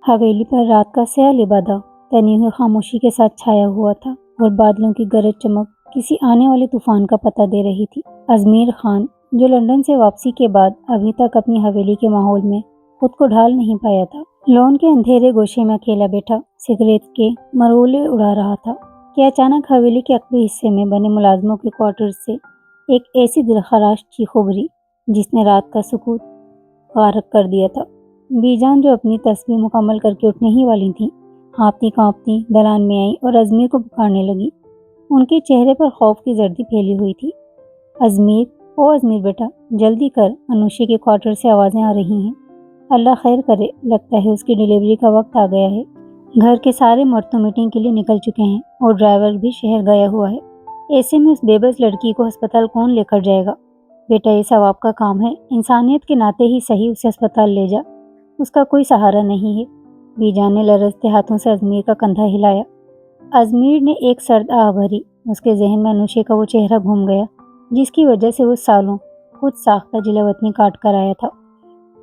حویلی پر رات کا سیاہ لبادہ تنی ہوئی خاموشی کے ساتھ چھایا ہوا تھا اور بادلوں کی گرج چمک کسی آنے والے طوفان کا پتہ دے رہی تھی۔ ازمیر خان جو لندن سے واپسی کے بعد ابھی تک اپنی حویلی کے ماحول میں خود کو ڈھال نہیں پایا تھا، لون کے اندھیرے گوشے میں اکیلا بیٹھا سگریٹ کے مرولے اڑا رہا تھا کہ اچانک حویلی کے عقبی حصے میں بنے ملازموں کے کوارٹرز سے ایک ایسی دلخراش چیخ ابھری جس نے رات کا سکوت غارق کر دیا تھا۔ بی جان جو اپنی تسبیح مکمل کر کے اٹھنے ہی والی تھیں، ہانپتی کانپتی دلان میں آئیں اور ازمیر کو پکارنے لگی۔ ان کے چہرے پر خوف کی زردی پھیلی ہوئی تھی۔ ازمیر، او ازمیر بیٹا، جلدی کر، انوشی کے کوارٹر سے آوازیں آ رہی ہیں۔ اللہ خیر کرے، لگتا ہے اس کی ڈیلیوری کا وقت آ گیا ہے۔ گھر کے سارے مرد تو میٹنگ کے لیے نکل چکے ہیں اور ڈرائیور بھی شہر گیا ہوا ہے۔ ایسے میں اس بے بس لڑکی کو ہسپتال کون لے کر جائے گا؟ بیٹا، یہ ثواب کا کام ہے، انسانیت کے ناطے ہی صحیح اسے ہسپتال لے جا، اس کا کوئی سہارا نہیں ہے۔ بی جان نے لرزتے ہاتھوں سے ازمیر کا کندھا ہلایا۔ ازمیر نے ایک سرد آہ بھری۔ اس کے ذہن میں انوشے کا وہ چہرہ گھوم گیا جس کی وجہ سے وہ سالوں خود ساختہ جلاوطنی کاٹ کر آیا تھا۔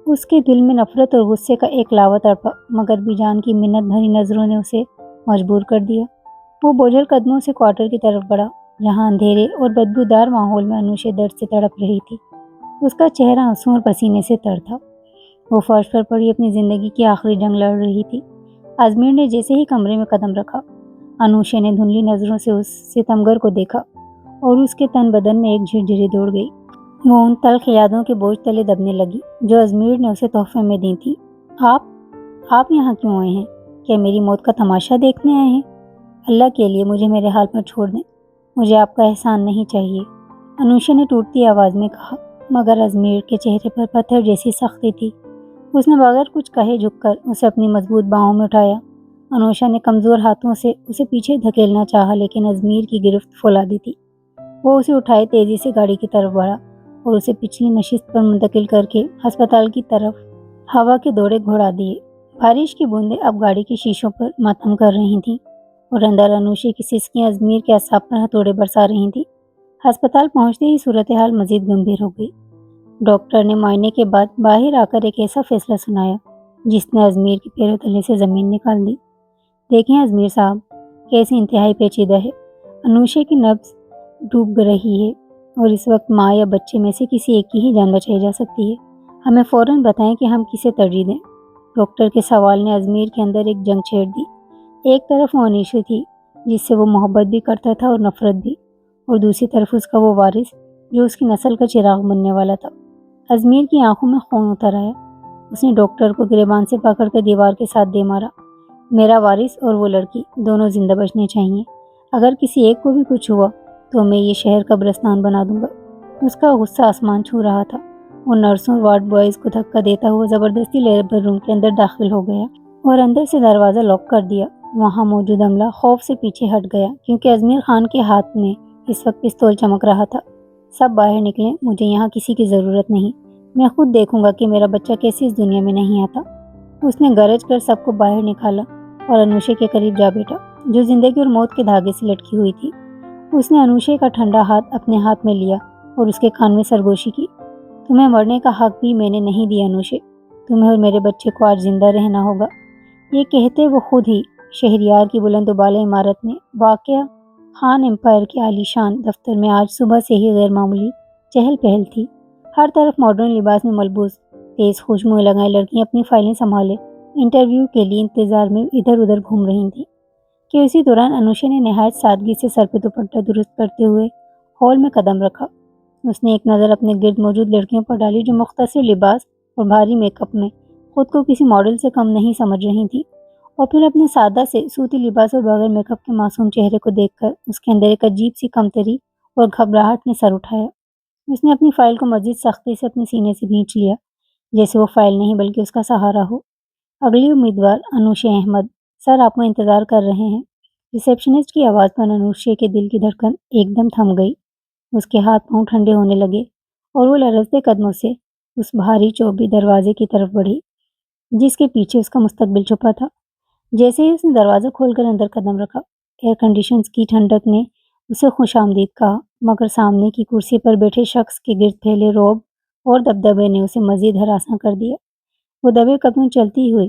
اس کے دل میں نفرت اور غصے کا ایک لاوا تڑپا، مگر بی جان کی منت بھری نظروں نے اسے مجبور کر دیا۔ وہ بوجھل قدموں سے کوارٹر کی طرف بڑھا جہاں اندھیرے اور بدبودار ماحول میں انوشے درد سے تڑپ رہی تھی۔ اس کا چہرہ آنسوں اور پسینے سے تر تھا۔ وہ فرش پر پڑی اپنی زندگی کی آخری جنگ لڑ رہی تھی۔ ازمیر نے جیسے ہی کمرے میں قدم رکھا، انوشے نے دھندلی نظروں سے اس ستمگر کو دیکھا اور اس کے تن بدن میں ایک جھرجھری دوڑ گئی۔ وہ ان تلخ یادوں کے بوجھ تلے دبنے لگی جو ازمیر نے اسے تحفے میں دی تھی۔ آپ یہاں کیوں آئے ہیں؟ کیا میری موت کا تماشا دیکھنے آئے ہیں؟ اللہ کے لیے مجھے میرے حال پر چھوڑ دیں، مجھے آپ کا احسان نہیں چاہیے، انوشے نے ٹوٹتی آواز میں کہا، مگر ازمیر کے چہرے پر پتھر جیسی سختی تھی۔ اس نے بغیر کچھ کہے جھک کر اسے اپنی مضبوط باہوں میں اٹھایا۔ انوشا نے کمزور ہاتھوں سے اسے پیچھے دھکیلنا چاہا لیکن ازمیر کی گرفت فولادی تھی۔ وہ اسے اٹھائے تیزی سے گاڑی کی طرف بڑھا اور اسے پچھلی نشست پر منتقل کر کے ہسپتال کی طرف ہوا کے دوڑے گھوڑا دیے۔ بارش کی بوندیں اب گاڑی کے شیشوں پر ماتم کر رہی تھیں اور اندر انوشے کی سسکیاں ازمیر کے اعصاب پر ہتھوڑے برسا رہی تھیں۔ ہسپتال پہنچتے ہی صورتحال مزید گمبھیر ہو گئی۔ ڈاکٹر نے معائنے کے بعد باہر آ کر ایک ایسا فیصلہ سنایا جس نے ازمیر کے پیروں تلے سے زمین نکال دی۔ دیکھیں ازمیر صاحب، کیسی انتہائی پیچیدہ ہے۔ انوشے کی نبض ڈوب رہی ہے اور اس وقت ماں یا بچے میں سے کسی ایک کی ہی جان بچائی جا سکتی ہے۔ ہمیں فوراً بتائیں کہ ہم کسے ترجیح دیں۔ ڈاکٹر کے سوال نے ازمیر کے اندر ایک جنگ چھیڑ دی۔ ایک طرف وہ انوشے تھی جس سے وہ محبت بھی کرتا تھا اور نفرت بھی، اور دوسری طرف اس کا وہ وارث جو اس کی نسل کا چراغ بننے والا تھا۔ ازمیر کی آنکھوں میں خون اتر آیا۔ اس نے ڈاکٹر کو گریبان سے پکڑ کر دیوار کے ساتھ دے مارا۔ میرا وارث اور وہ لڑکی دونوں زندہ بچنے چاہیے۔ اگر کسی ایک کو بھی کچھ ہوا تو میں یہ شہر قبرستان بنا دوں گا۔ اس کا غصہ آسمان چھو رہا تھا۔ وہ نرسوں اور وارڈ بوائز کو دھکا دیتا ہوا زبردستی لیبر روم کے اندر داخل ہو گیا اور اندر سے دروازہ لاک کر دیا۔ وہاں موجود عملہ خوف سے پیچھے ہٹ گیا کیونکہ ازمیر خان کے ہاتھ میں اس وقت پستول چمک رہا تھا۔ سب باہر نکلیں، مجھے یہاں کسی کی ضرورت نہیں، میں خود دیکھوں گا کہ میرا بچہ کیسے اس دنیا میں نہیں آتا۔ اس نے گرج کر سب کو باہر نکالا اور انوشے کے قریب جا بیٹھا جو زندگی اور موت کے دھاگے سے لٹکی ہوئی تھی۔ اس نے انوشے کا ٹھنڈا ہاتھ اپنے ہاتھ میں لیا اور اس کے کان میں سرگوشی کی۔ تمہیں مرنے کا حق بھی میں نے نہیں دیا انوشے، تمہیں اور میرے بچے کو آج زندہ رہنا ہوگا۔ یہ کہتے وہ خود ہی شہریار کی بلند و بالا عمارت میں واقع خان امپائر کے عالی شان دفتر میں آج صبح سے ہی غیر معمولی چہل پہل تھی۔ ہر طرف ماڈرن لباس میں ملبوس تیز خوشبوئیں لگائے لڑکیاں اپنی فائلیں سنبھالے انٹرویو کے لیے انتظار میں ادھر ادھر گھوم رہی تھیں کہ اسی دوران انوشے نے نہایت سادگی سے سر پہ دوپٹہ درست کرتے ہوئے ہال میں قدم رکھا۔ اس نے ایک نظر اپنے گرد موجود لڑکیوں پر ڈالی جو مختصر لباس اور بھاری میک اپ میں خود کو کسی ماڈل سے کم نہیں سمجھ رہی تھی، اور پھر اپنے سادہ سے سوتی لباس اور بغیر میک اپ کے معصوم چہرے کو دیکھ کر اس کے اندر ایک عجیب سی کمتری اور گھبراہٹ نے سر اٹھایا۔ اس نے اپنی فائل کو مزید سختی سے اپنے سینے سے بھینچ لیا جیسے وہ فائل نہیں بلکہ اس کا سہارا ہو۔ اگلی امیدوار انوشے احمد، سر آپ کا انتظار کر رہے ہیں۔ ریسیپشنسٹ کی آواز پر انوشے کے دل کی دھڑکن ایک دم تھم گئی۔ اس کے ہاتھ پاؤں ٹھنڈے ہونے لگے اور وہ لرزتے قدموں سے اس بھاری چوبی دروازے کی طرف بڑھی جس کے پیچھے اس کا مستقبل چھپا تھا۔ جیسے ہی اس نے دروازہ کھول کر اندر قدم رکھا، ایئر کنڈیشنز کی ٹھنڈک نے اسے خوش آمدید کہا، مگر سامنے کی کرسی پر بیٹھے شخص کے گرد پھیلے رعب اور دبدبے نے اسے مزید ہراساں کر دیا۔ وہ دبے قدموں چلتی ہوئی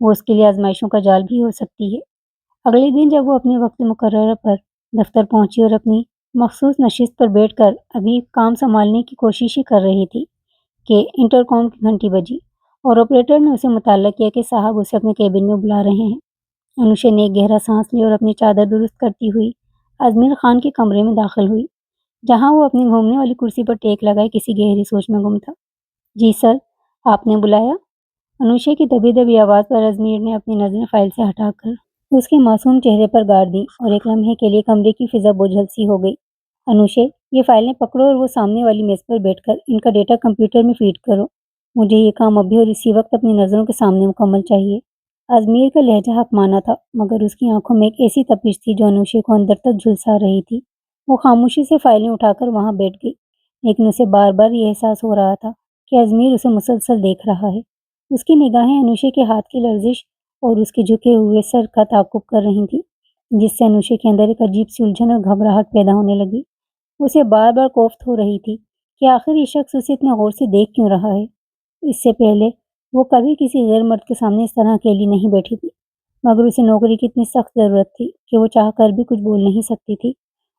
وہ اس کے لیے آزمائشوں کا جال بھی ہو سکتی ہے۔ اگلے دن جب وہ اپنے وقت مقررہ پر دفتر پہنچی اور اپنی مخصوص نشست پر بیٹھ کر ابھی کام سنبھالنے کی کوشش ہی کر رہی تھی کہ انٹرکام کی گھنٹی بجی اور آپریٹر نے اسے مطلع کیا کہ صاحب اسے اپنے کیبن میں بلا رہے ہیں۔ انوشے نے ایک گہرا سانس لی اور اپنی چادر درست کرتی ہوئی ازمیر خان کے کمرے میں داخل ہوئی، جہاں وہ اپنی گھومنے والی کرسی پر ٹیک لگائے کسی گہری سوچ میں گم تھا۔ جی سر، آپ نے بلایا؟ انوشے کی دبی دبی آواز پر ازمیر نے اپنی نظریں فائل سے ہٹا کر اس کے معصوم چہرے پر گاڑ دیں اور ایک لمحے کے لیے کمرے کی فضا بوجھل سی ہو گئی۔ انوشے، یہ فائلیں پکڑو اور وہ سامنے والی میز پر بیٹھ کر ان کا ڈیٹا کمپیوٹر میں فیڈ کرو۔ مجھے یہ کام ابھی اور اسی وقت اپنی نظروں کے سامنے مکمل چاہیے۔ ازمیر کا لہجہ حکمانہ تھا، مگر اس کی آنکھوں میں ایک ایسی تپش تھی جو انوشے کو اندر تک جھلسا رہی تھی۔ وہ خاموشی سے فائلیں اٹھا کر وہاں بیٹھ گئی، لیکن اسے بار بار یہ احساس ہو رہا تھا کہ ازمیر اسے مسلسل دیکھ رہا ہے۔ اس کی نگاہیں انوشے کے ہاتھ کی لرزش اور اس کے جھکے ہوئے سر کا تعاقب کر رہی تھیں، جس سے انوشے کے اندر ایک عجیب سی الجھن اور گھبراہٹ پیدا ہونے لگی۔ اسے بار بار کوفت ہو رہی تھی کہ آخر یہ شخص اسے اتنے غور سے دیکھ کیوں رہا ہے۔ اس سے پہلے وہ کبھی کسی غیر مرد کے سامنے اس طرح اکیلی نہیں بیٹھی تھی، مگر اسے نوکری کی اتنی سخت ضرورت تھی کہ وہ چاہ کر بھی کچھ بول نہیں سکتی تھی۔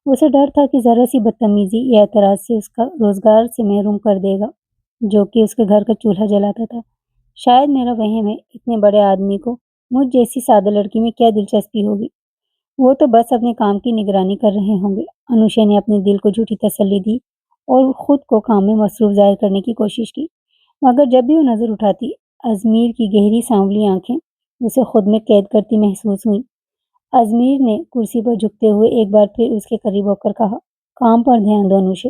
اسے ڈر تھا کہ ذرا سی بدتمیزی یا اعتراض سے اس کا روزگار سے محروم کر دے گا، جو کہ اس کے گھر کا چولہا جلاتا تھا۔ شاید میرا وہم ہے، اتنے بڑے آدمی کو مجھ جیسی سادہ لڑکی میں کیا دلچسپی ہوگی؟ وہ تو بس اپنے کام کی نگرانی کر رہے ہوں گے۔ انوشے نے اپنے دل کو جھوٹی تسلی دی اور خود کو کام میں مصروف ظاہر کرنے کی کوشش کی، مگر جب بھی وہ نظر اٹھاتی، ازمیر کی گہری سانولی آنکھیں اسے خود میں قید کرتی محسوس ہوئیں۔ ازمیر نے کرسی پر جھکتے ہوئے ایک بار پھر اس کے قریب ہو کر کہا، کام پر دھیان دو انوشے،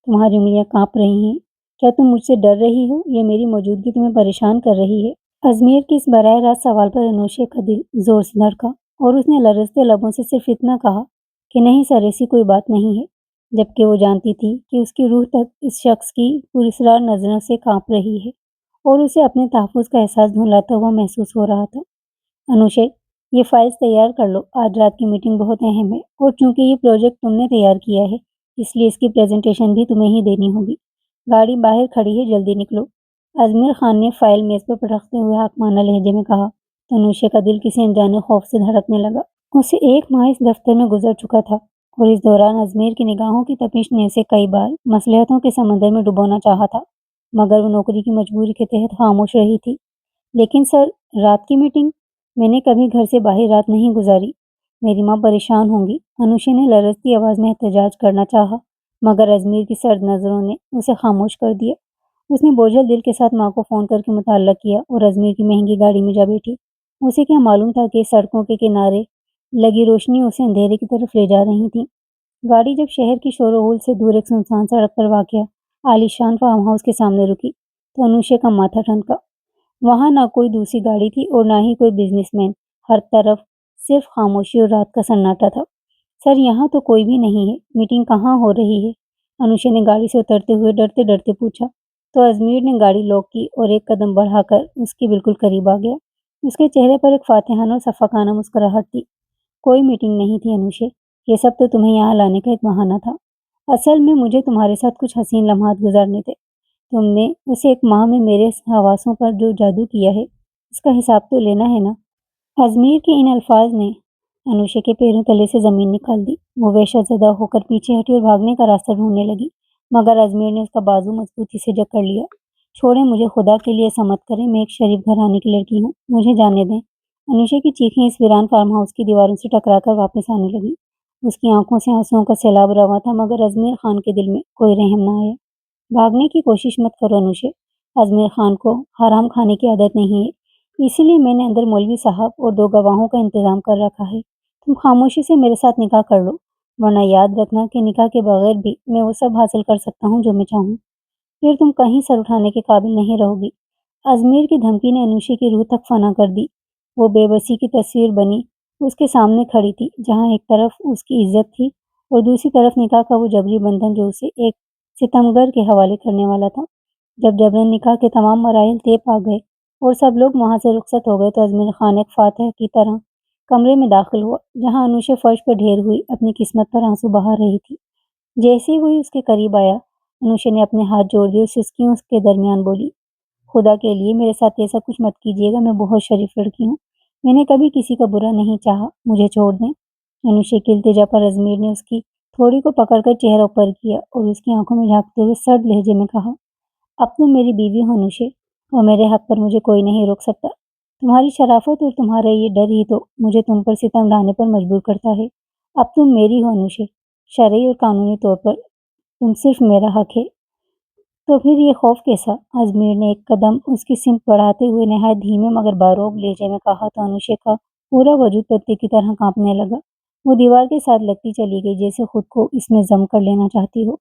تمہاری انگلیاں کانپ رہی ہیں، کیا تم مجھ سے ڈر رہی ہو یا میری موجودگی تمہیں پریشان کر رہی ہے؟ ازمیر کے اس براہ راست سوال پر انوشے کا دل زور سے دھڑکا اور اس نے لرزتے لبوں سے صرف اتنا کہا کہ نہیں سر، ایسی کوئی بات نہیں ہے، جبکہ وہ جانتی تھی کہ اس کی روح تک اس شخص کی پراسرار نظروں سے کانپ رہی ہے اور اسے اپنے تحفظ کا احساس دھندلاتا ہوا محسوس ہو رہا تھا۔ انوشے، یہ فائلز تیار کر لو، آج رات کی میٹنگ بہت اہم ہے اور چونکہ یہ پروجیکٹ تم نے تیار کیا ہے اس لیے اس کی پریزنٹیشن بھی تمہیں ہی دینی ہوگی۔ گاڑی باہر کھڑی ہے، جلدی نکلو۔ ازمیر خان نے فائل میز پر پٹکتے ہوئے حکمانہ لہجے میں کہا تو انوشے کا دل کسی انجانے خوف سے دھڑکنے لگا۔ اسے 1 ماہ اس دفتر میں گزر چکا تھا اور اس دوران ازمیر کی نگاہوں کی تپش نے اسے کئی بار مصلحتوں کے سمندر میں ڈبونا چاہا تھا، مگر وہ نوکری کی مجبوری کے تحت خاموش رہی تھی۔ لیکن سر، رات کی میٹنگ؟ میں نے کبھی گھر سے باہر رات نہیں گزاری، میری ماں پریشان ہوں گی۔ انوشے نے لرزتی آواز میں احتجاج کرنا چاہا، مگر ازمیر کی سرد نظروں نے اسے خاموش کر دیا۔ اس نے بوجھل دل کے ساتھ ماں کو فون کر کے مطلع کیا اور ازمیر کی مہنگی گاڑی میں جا بیٹھی۔ اسے کیا معلوم تھا کہ سڑکوں کے کنارے لگی روشنی اسے اندھیرے کی طرف لے جا رہی تھی۔ گاڑی جب شہر کی شور و غل سے دور ایک سنسان سڑک پر واقع عالیشان فارم ہاؤس کے سامنے رکی تو انوشے کا ماتھا ٹھنکا۔ وہاں نہ کوئی دوسری گاڑی تھی اور نہ ہی کوئی بزنس مین، ہر طرف صرف خاموشی اور رات کا سناٹا تھا۔ سر، یہاں تو کوئی بھی نہیں ہے، میٹنگ کہاں ہو رہی ہے؟ انوشے نے گاڑی سے اترتے ہوئے ڈرتے ڈرتے پوچھا تو ازمیر نے گاڑی لاک کی اور ایک قدم بڑھا کر اس کے بالکل قریب آ گیا۔ اس کے چہرے پر ایک فاتحانہ اور شفقانہ مسکراہٹ تھی۔ کوئی میٹنگ نہیں تھی انوشے، یہ سب تو تمہیں یہاں لانے کا ایک بہانہ تھا۔ اصل میں مجھے تمہارے ساتھ کچھ حسین لمحات گزارنے تھے۔ تم نے اس 1 ماہ میں میرے حواسوں پر جو جادو کیا ہے اس کا حساب تو لینا ہے نا؟ ازمیر کے ان الفاظ نے انوشے کے پیروں تلے سے زمین نکال دی۔ وہ وحشت زدہ ہو کر پیچھے ہٹی اور بھاگنے کا راستہ ڈھونڈنے لگی، مگر ازمیر نے اس کا بازو مضبوطی سے جکڑ لیا۔ چھوڑیں مجھے، خدا کے لیے ایسا مت کریں، میں ایک شریف گھرانے کی لڑکی ہوں، مجھے جانے دیں۔ انوشے کی چیخیں اس ویران فارم ہاؤس کی دیواروں سے ٹکرا کر واپس آنے لگی۔ اس کی آنکھوں سے آنسوؤں کا سیلاب رواں تھا، مگر ازمیر خان کے دل میں کوئی رحم نہ آیا۔ بھاگنے کی کوشش مت کرو انوشے، ازمیر خان کو حرام کھانے کی عادت نہیں ہے، اسی لیے میں نے اندر مولوی صاحب اور 2 گواہوں کا انتظام کر رکھا ہے۔ تم خاموشی سے میرے ساتھ نکاح کر لو، ورنہ یاد رکھنا کہ نکاح کے بغیر بھی میں وہ سب حاصل کر سکتا ہوں جو میں چاہوں، پھر تم کہیں سر اٹھانے کے قابل نہیں رہو گی۔ ازمیر کی دھمکی نے انوشے کی روح تک فنا کر دی۔ وہ بے بسی کی تصویر بنی اس کے سامنے کھڑی تھی، جہاں ایک طرف اس کی عزت تھی اور دوسری طرف نکاح کا وہ جبری بندھن جو اسے ایک ستمگر کے حوالے کرنے والا تھا۔ جب جبرن نکاح کے تمام مراحل طے پا گئے اور سب لوگ وہاں سے رخصت ہو گئے تو ازمیر خان ایک فاتح کی طرح کمرے میں داخل ہوا، جہاں انوشے فرش پر ڈھیر ہوئی اپنی قسمت پر آنسو بہا رہی تھی۔ جیسے ہی وہی اس کے قریب آیا، انوشے نے اپنے ہاتھ جوڑ دیے اور سسکیوں کے درمیان بولی، خدا کے لیے میرے ساتھ ایسا کچھ مت کیجیے گا، میں بہت شریف لڑکی ہوں، میں نے کبھی کسی کا برا نہیں چاہا، مجھے چھوڑ دیں۔ انوشے کی التجا پر ازمیر نے اس کی تھوڑی کو پکڑ کر چہرہ اوپر کیا اور اس کی آنکھوں میں جھانکتے ہوئے سرد لہجے میں کہا، اب تم میری بیوی ہو نوشے، اور میرے حق پر مجھے کوئی نہیں روک سکتا۔ تمہاری شرافت اور تمہارا یہ ڈر ہی تو مجھے تم پر ستم ڈھانے پر مجبور کرتا ہے۔ اب تم میری ہو نوشے، شرعی اور قانونی طور پر تم صرف میرا حق ہے، تو پھر یہ خوف کیسا؟ ازمیر نے ایک قدم اس کی سمت بڑھاتے ہوئے نہایت دھیمے مگر باروب لہجے میں کہا تو انوشے کا پورا وجود پتے کی طرح کانپنے لگا۔ وہ دیوار کے ساتھ لگتی چلی گئی جیسے خود کو اس میں ضم کر لینا چاہتی ہو۔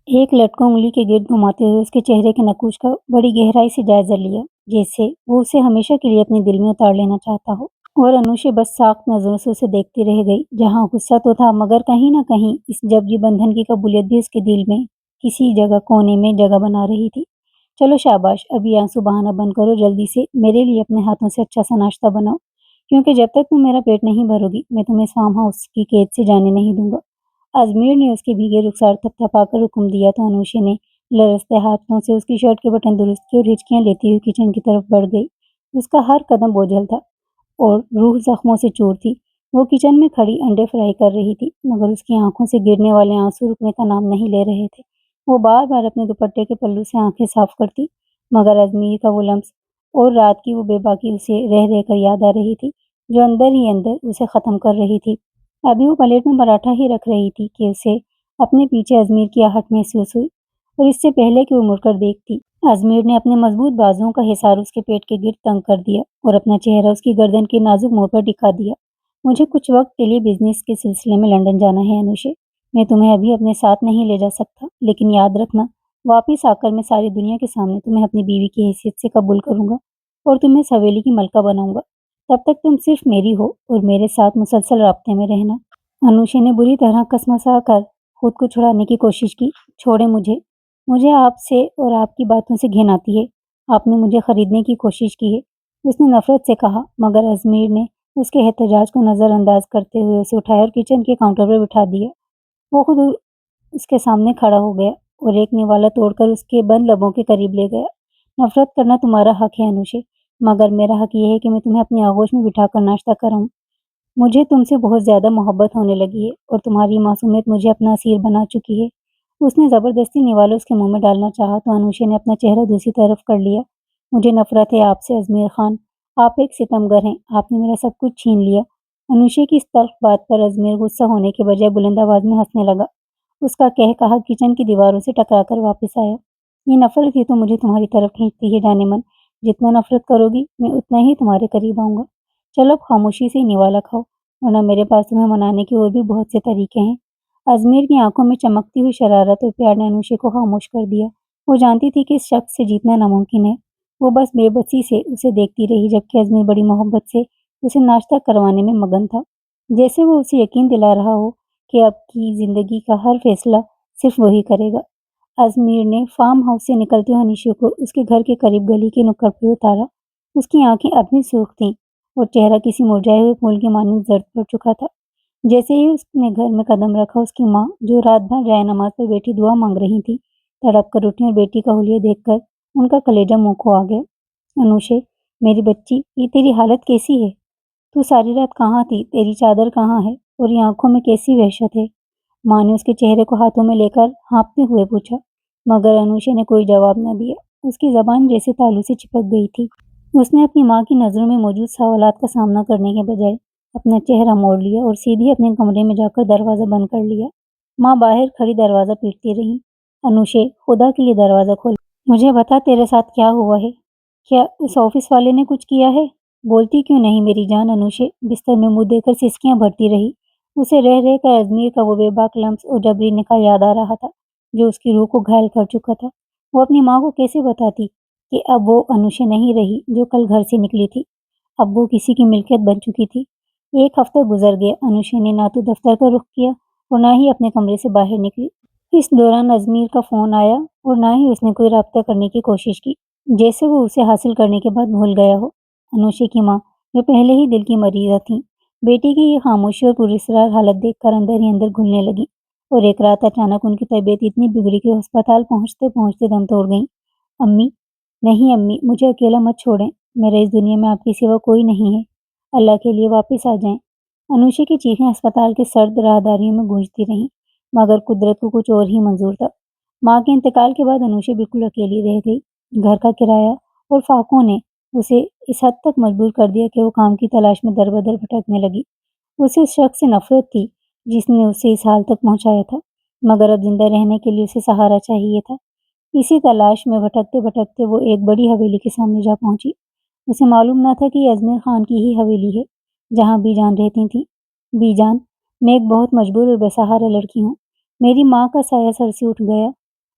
ایک لٹکوں انگلی کے گرد گھماتے ہوئے اس کے چہرے کے نقوش کا بڑی گہرائی سے جائزہ لیا، جیسے وہ اسے ہمیشہ کے لیے اپنے دل میں اتار لینا چاہتا ہو۔ اور انوشے بس ساخت نظروں سے اسے دیکھتی رہ گئی، جہاں غصہ تو تھا مگر کہیں نہ کہیں اس جبری بندھن کی قبولیت بھی اس کے دل میں کسی جگہ کونے میں جگہ بنا رہی تھی۔ چلو شاباش، ابھی آنسو بہانا بند کرو، جلدی سے میرے لیے اپنے ہاتھوں سے اچھا سا ناشتہ بناؤ، کیونکہ جب تک تم میرا پیٹ نہیں بھرو گی میں تمہیں اس فارم ہاؤس کی قید سے جانے نہیں دوں گا۔ ازمیر نے اس کے بھیگے رخسار تھپتھپا کر حکم دیا تو انوشے نے لرزتے ہاتھوں سے اس کی شرٹ کے بٹن درست کیے اور ہچکیاں لیتی ہوئی کچن کی طرف بڑھ گئی۔ اس کا ہر قدم بوجھل تھا اور روح زخموں سے چور تھی۔ وہ کچن میں کھڑی انڈے فرائی کر رہی تھی مگر اس کی آنکھوں سے گرنے والے آنسو رکنے کا نام نہیں لے رہے تھے۔ وہ بار بار اپنے دوپٹے کے پلو سے آنکھیں صاف کرتی مگر ازمیر کا وہ لمس اور رات کی وہ بے باکی اسے رہ رہ کر یاد آ رہی تھی، جو اندر ہی اندر اسے ختم کر رہی تھی۔ ابھی وہ پلیٹ میں پراٹھا ہی رکھ رہی تھی کہ اسے اپنے پیچھے ازمیر کی آہٹ محسوس ہوئی، اور اس سے پہلے کہ وہ مڑ کر دیکھتی ازمیر نے اپنے مضبوط بازوؤں کا حصار اس کے پیٹ کے گرد تنگ کر دیا اور اپنا چہرہ اس کی گردن کے نازک موڑ پر ٹکا دیا۔ مجھے کچھ وقت کے لیے بزنس کے سلسلے میں لندن جانا ہے انوشے، میں تمہیں ابھی اپنے ساتھ نہیں لے جا سکتا، لیکن یاد رکھنا واپس آ کر میں ساری دنیا کے سامنے تمہیں اپنی بیوی کی حیثیت سے قبول کروں گا اور تمہیں اس حویلی کی ملکہ بناؤں گا۔ تب تک تم صرف میری ہو اور میرے ساتھ مسلسل رابطے میں رہنا۔ انوشے نے بری طرح کسمسا کر خود کو چھڑانے کی کوشش کی۔ چھوڑیں مجھے آپ سے اور آپ کی باتوں سے گھن آتی ہے، آپ نے مجھے خریدنے کی کوشش کی ہے، اس نے نفرت سے کہا، مگر ازمیر نے اس کے احتجاج کو نظر انداز کرتے ہوئے اسے اٹھایا اور کچن کے کاؤنٹر پر بٹھا دیا۔ وہ خود اس کے سامنے کھڑا ہو گیا اور ایک نوالا توڑ کر اس کے بند لبوں کے قریب لے گیا۔ نفرت کرنا تمہارا حق ہے انوشے، مگر میرا حق یہ ہے کہ میں تمہیں اپنی آغوش میں بٹھا کر ناشتہ کراؤں۔ مجھے تم سے بہت زیادہ محبت ہونے لگی ہے اور تمہاری معصومیت مجھے اپنا اسیر بنا چکی ہے۔ اس نے زبردستی نوالا اس کے منہ میں ڈالنا چاہا تو انوشے نے اپنا چہرہ دوسری طرف کر لیا۔ مجھے نفرت ہے آپ سے ازمیر خان، آپ ایک ستمگر ہیں، آپ نے میرا سب کچھ چھین لیا۔ انوشے کی اس تلخ بات پر ازمیر غصہ ہونے کے بجائے بلند آواز میں ہنسنے لگا۔ اس کا کہا کچن کی دیواروں سے ٹکرا کر واپس آیا۔ یہ نفرت ہی تو مجھے تمہاری طرف کھینچتی ہے جانے من، جتنا نفرت کرو گی میں اتنا ہی تمہارے قریب آؤں گا۔ چلو اب خاموشی سے نوالا کھاؤ، ورنہ میرے پاس تمہیں منانے کے اور بھی بہت سے طریقے ہیں۔ ازمیر کی آنکھوں میں چمکتی ہوئی شرارت اور پیار نے انوشے کو خاموش کر دیا۔ وہ جانتی تھی کہ اس شخص سے جیتنا ناممکن ہے۔ وہ بس بے بسی سے اسے دیکھتی رہی جبکہ ازمیر بڑی محبت سے اسے ناشتہ کروانے میں مگن تھا، جیسے وہ اسے یقین دلا رہا ہو کہ اب کی زندگی کا ہر فیصلہ صرف وہی کرے گا۔ ازمیر نے فارم ہاؤس سے نکلتے ہوئے انوشے کو اس کے گھر کے قریب گلی کے نکڑ پر اتارا۔ اس کی آنکھیں اب بھی سرخ تھیں اور چہرہ کسی مرجھائے ہوئے پھول کے مانند زرد پڑ چکا تھا۔ جیسے ہی اس نے گھر میں قدم رکھا اس کی ماں جو رات بھر جائے نماز پر بیٹھی دعا مانگ رہی تھی تڑپ کر اٹھی اور بیٹی کا حلیہ دیکھ کر ان کا کلیجہ منہ کو آ گیا۔ انوشے، میری بچی، یہ تیری حالت کیسی ہے؟ تو ساری رات کہاں تھی؟ تیری چادر کہاں ہے؟ اور یہ آنکھوں میں کیسی وحشت ہے؟ ماں نے اس کے چہرے کو ہاتھوں میں لے کر ہانپتے ہوئے پوچھا، مگر انوشے نے کوئی جواب نہ دیا۔ اس کی زبان جیسے تالو سے چپک گئی تھی۔ اس نے اپنی ماں کی نظروں میں موجود سوالات کا سامنا کرنے کے بجائے اپنا چہرہ موڑ لیا اور سیدھی اپنے کمرے میں جا کر دروازہ بند کر لیا۔ ماں باہر کھڑی دروازہ پیٹتی رہی۔ انوشے، خدا کے لیے دروازہ کھول، مجھے بتا تیرے ساتھ کیا ہوا ہے؟ کیا اس آفس والے نے کچھ کیا ہے؟ بولتی کیوں نہیں میری جان؟ انوشے بستر میں منہ دے کر سسکیاں بھرتی رہی۔ اسے رہ رہ کر ازمیر کا وہ بے باک لمس اور جبری نکاح یاد آ رہا تھا جو اس کی روح کو گھائل کر چکا تھا۔ وہ اپنی ماں کو کیسے بتاتی کہ اب وہ انوشے نہیں رہی جو کل گھر سے نکلی تھی، اب وہ کسی کی ملکیت بن چکی تھی۔ ایک ہفتہ گزر گیا، انوشے نے نہ تو دفتر کا رخ کیا اور نہ ہی اپنے کمرے سے باہر نکلی۔ اس دوران ازمیر کا فون آیا اور نہ ہی اس نے کوئی رابطہ کرنے کی کوشش کی، جیسے وہ اسے حاصل کرنے کے بعد بھول گیا ہو۔ انوشے کی ماں جو پہلے ہی دل کی مریضہ تھیں، بیٹی کی یہ خاموشی اور پراسرار حالت دیکھ کر اندر ہی اندر گھلنے لگی، اور ایک رات اچانک ان کی طبیعت اتنی بگڑی کہ ہسپتال پہنچتے پہنچتے دم توڑ گئیں۔ امی، نہیں امی، مجھے اکیلا مت چھوڑیں، میرا اس دنیا میں آپ کے سوا کوئی نہیں ہے، اللہ کے لیے واپس آ جائیں۔ انوشے کی چیخیں اسپتال کے سرد راہداریوں میں گونجتی رہیں، مگر قدرت کو کچھ اور ہی منظور تھا۔ ماں کے انتقال کے بعد انوشے بالکل اکیلی رہ گئی۔ گھر کا کرایہ اور فاقوں نے اسے اس حد تک مجبور کر دیا کہ وہ کام کی تلاش میں در بدر بھٹکنے لگی۔ اسے اس شخص سے نفرت تھی جس نے اسے اس حال تک پہنچایا تھا، مگر اب زندہ رہنے کے لیے اسے سہارا چاہیے تھا۔ اسی تلاش میں بھٹکتے بھٹکتے وہ ایک بڑی حویلی کے سامنے جا پہنچی۔ اسے معلوم نہ تھا کہ یہ ازمیر خان کی ہی حویلی ہے جہاں بی جان رہتی تھیں۔ بی جان، میں ایک بہت مجبور اور بے سہارا لڑکی ہوں، میری ماں کا سایہ سر سے اٹھ گیا